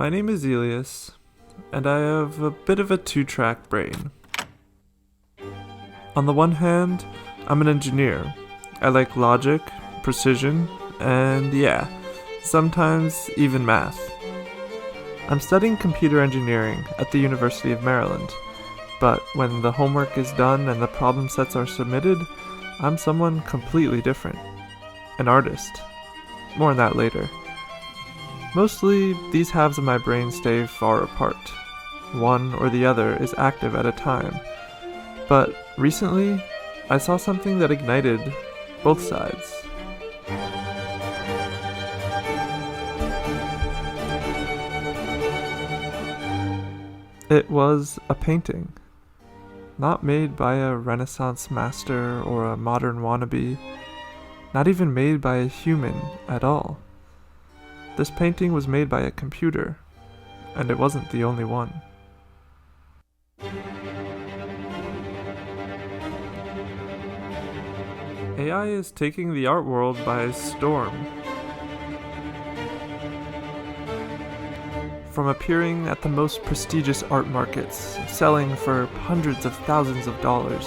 My name is Elias, and I have a bit of a two-track brain. On the one hand, I'm an engineer. I like logic, precision, and sometimes even math. I'm studying computer engineering at the University of Maryland, but when the homework is done and the problem sets are submitted, I'm someone completely different. An artist. More on that later. Mostly, these halves of my brain stay far apart. One or the other is active at a time. But recently, I saw something that ignited both sides. It was a painting. Not made by a Renaissance master or a modern wannabe. Not even made by a human at all. This painting was made by a computer, and it wasn't the only one. AI is taking the art world by storm. From appearing at the most prestigious art markets, selling for hundreds of thousands of dollars,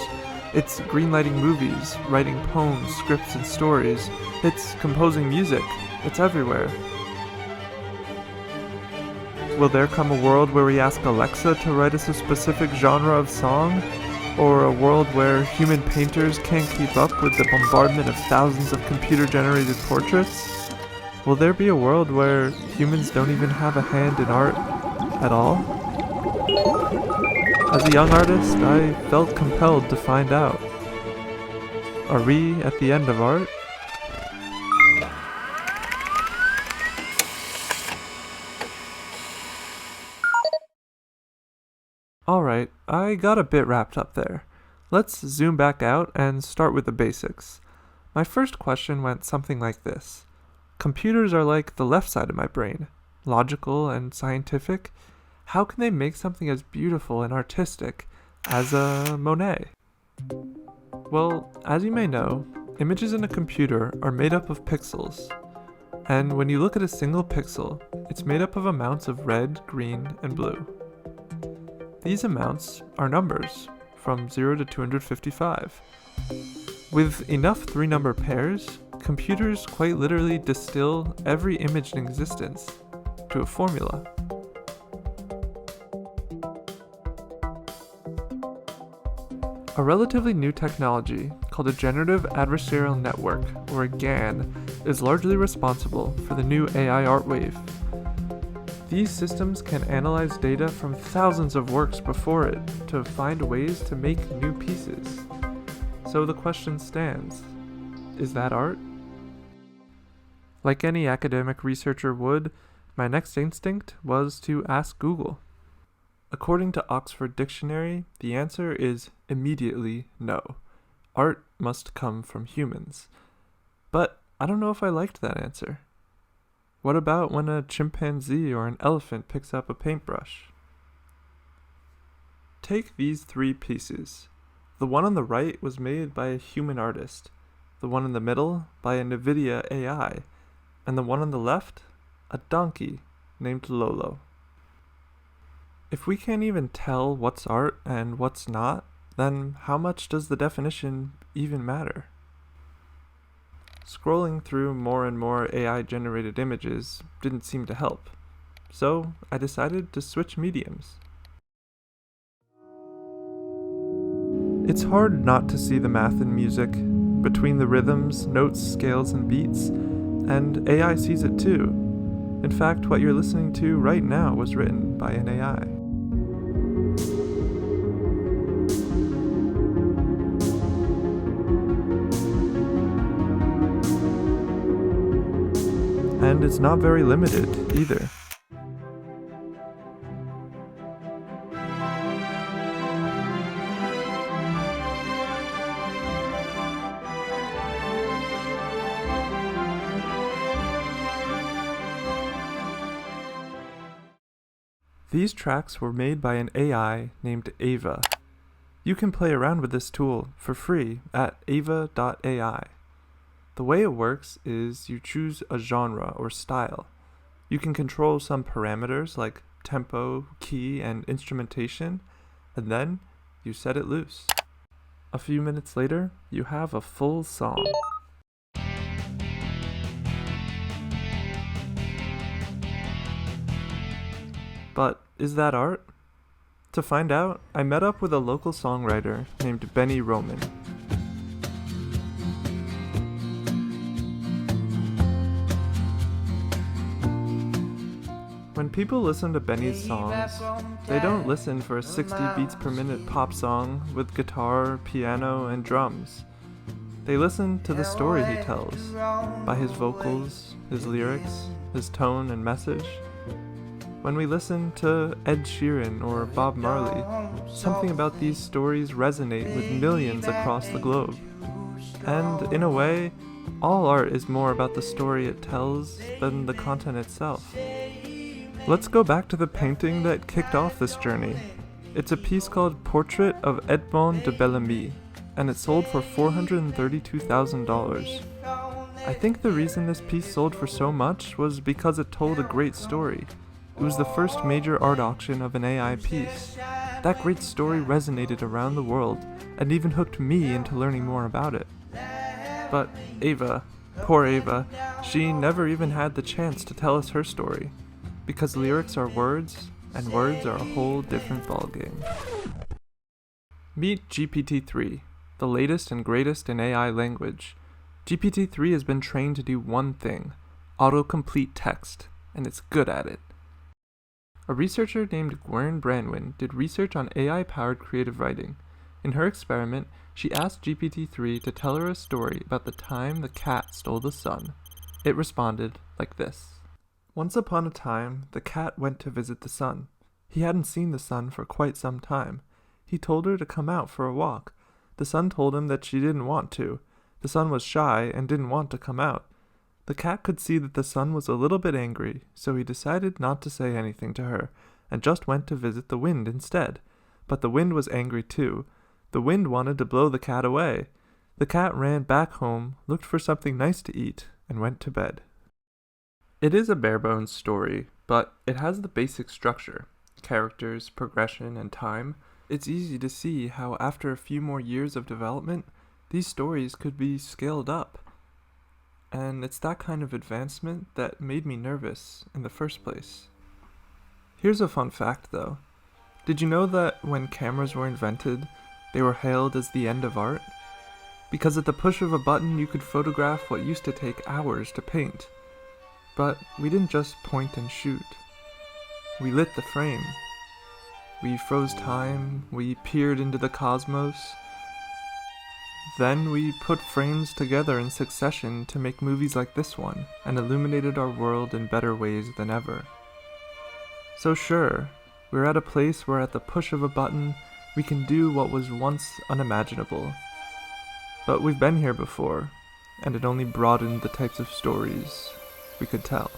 it's greenlighting movies, writing poems, scripts, and stories, it's composing music, it's everywhere. Will there come a world where we ask Alexa to write us a specific genre of song? Or a world where human painters can't keep up with the bombardment of thousands of computer-generated portraits? Will there be a world where humans don't even have a hand in art at all? As a young artist, I felt compelled to find out. Are we at the end of art? Alright, I got a bit wrapped up there. Let's zoom back out and start with the basics. My first question went something like this. Computers are like the left side of my brain, logical and scientific. How can they make something as beautiful and artistic as a Monet? Well, as you may know, images in a computer are made up of pixels. And when you look at a single pixel, it's made up of amounts of red, green, and blue. These amounts are numbers, from 0 to 255. With enough three-number pairs, computers quite literally distill every image in existence to a formula. A relatively new technology called a Generative Adversarial Network, or GAN, is largely responsible for the new AI art wave. These systems can analyze data from thousands of works before it to find ways to make new pieces. So the question stands, is that art? Like any academic researcher would, my next instinct was to ask Google. According to Oxford Dictionary, the answer is immediately no. Art must come from humans. But I don't know if I liked that answer. What about when a chimpanzee or an elephant picks up a paintbrush? Take these three pieces. The one on the right was made by a human artist, the one in the middle by a NVIDIA AI, and the one on the left, a donkey named Lolo. If we can't even tell what's art and what's not, then how much does the definition even matter? Scrolling through more and more AI-generated images didn't seem to help, so I decided to switch mediums. It's hard not to see the math in music, between the rhythms, notes, scales, and beats, and AI sees it too. In fact, what you're listening to right now was written by an AI. And it's not very limited, either. These tracks were made by an AI named Ava. You can play around with this tool for free at ava.ai. The way it works is you choose a genre or style. You can control some parameters like tempo, key, and instrumentation, and then you set it loose. A few minutes later, you have a full song. But is that art? To find out, I met up with a local songwriter named Benny Roman. When people listen to Benny's songs, they don't listen for a 60 beats per minute pop song with guitar, piano, and drums. They listen to the story he tells, by his vocals, his lyrics, his tone and message. When we listen to Ed Sheeran or Bob Marley, something about these stories resonate with millions across the globe. And in a way, all art is more about the story it tells than the content itself. Let's go back to the painting that kicked off this journey. It's a piece called Portrait of Edmond de Bellamy, and it sold for $432,000. I think the reason this piece sold for so much was because it told a great story. It was the first major art auction of an AI piece. That great story resonated around the world, and even hooked me into learning more about it. But Ava, poor Ava, she never even had the chance to tell us her story. Because lyrics are words, and words are a whole different ballgame. Meet GPT-3, the latest and greatest in AI language. GPT-3 has been trained to do one thing, autocomplete text, and it's good at it. A researcher named Gwern Branwyn did research on AI-powered creative writing. In her experiment, she asked GPT-3 to tell her a story about the time the cat stole the sun. It responded like this. Once upon a time, the cat went to visit the sun. He hadn't seen the sun for quite some time. He told her to come out for a walk. The sun told him that she didn't want to. The sun was shy and didn't want to come out. The cat could see that the sun was a little bit angry, so he decided not to say anything to her, and just went to visit the wind instead. But the wind was angry too. The wind wanted to blow the cat away. The cat ran back home, looked for something nice to eat, and went to bed. It is a bare-bones story, but it has the basic structure, characters, progression, and time. It's easy to see how after a few more years of development, these stories could be scaled up. And it's that kind of advancement that made me nervous in the first place. Here's a fun fact though. Did you know that when cameras were invented, they were hailed as the end of art? Because at the push of a button you could photograph what used to take hours to paint. But we didn't just point and shoot. We lit the frame. We froze time, we peered into the cosmos. Then we put frames together in succession to make movies like this one, and illuminated our world in better ways than ever. So sure, we're at a place where at the push of a button, we can do what was once unimaginable. But we've been here before, and it only broadened the types of stories we could tell.